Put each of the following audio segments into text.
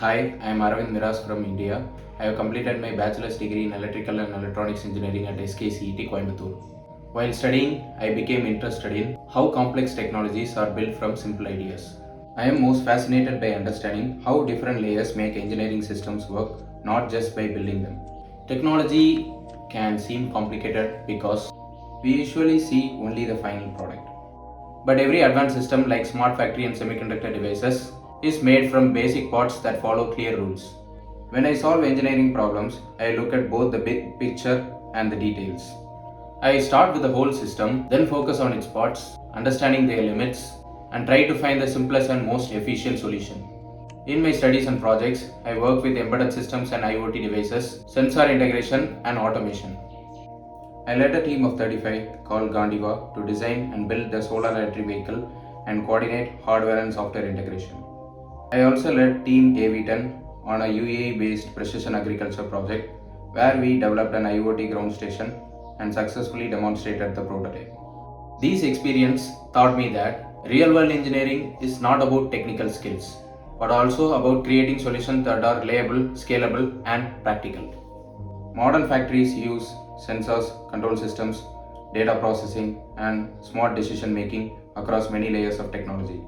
Hi, I am Aravind Miras from India. I have completed my bachelor's degree in electrical and electronics engineering at SKCET Coimbatore. While studying, I became interested in how complex technologies are built from simple ideas. I am most fascinated by understanding how different layers make engineering systems work, not just by building them. Technology can seem complicated because we usually see only the final product. But every advanced system like smart factory and semiconductor devices is made from basic parts that follow clear rules. When I solve engineering problems, I look at both the big picture and the details. I start with the whole system, then focus on its parts, understanding their limits, and try to find the simplest and most efficient solution. In my studies and projects, I work with embedded systems and IoT devices, sensor integration, and automation. I led a team of 35 called Gandiva to design and build the solar electric vehicle and coordinate hardware and software integration. I also led Team AV10 on a UAE based precision agriculture project where we developed an IoT ground station and successfully demonstrated the prototype. These experiences taught me that real world engineering is not about technical skills, but also about creating solutions that are reliable, scalable, and practical. Modern factories use sensors, control systems, data processing, and smart decision making across many layers of technology.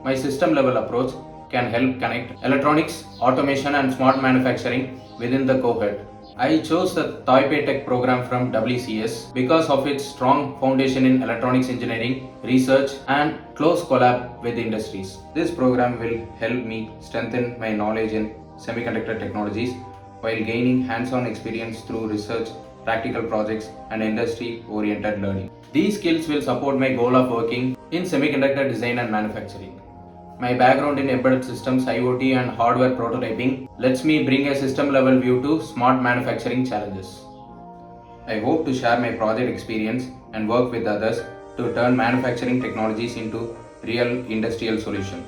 My system level approach can help connect electronics, automation, and smart manufacturing within the cohort. I chose the Taipei Tech program from EECS because of its strong foundation in electronics engineering, research, and close collab with industries. This program will help me strengthen my knowledge in semiconductor technologies while gaining hands-on experience through research, practical projects, and industry-oriented learning. These skills will support my goal of working in semiconductor design and manufacturing. My background in embedded systems, IoT, and hardware prototyping lets me bring a system level view to smart manufacturing challenges. I hope to share my project experience and work with others to turn manufacturing technologies into real industrial solutions.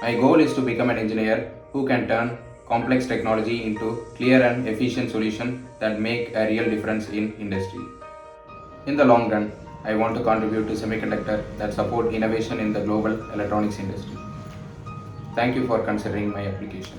My goal is to become an engineer who can turn complex technology into clear and efficient solutions that make a real difference in industry. In the long run, I want to contribute to semiconductor that support innovation in the global electronics industry. Thank you for considering my application.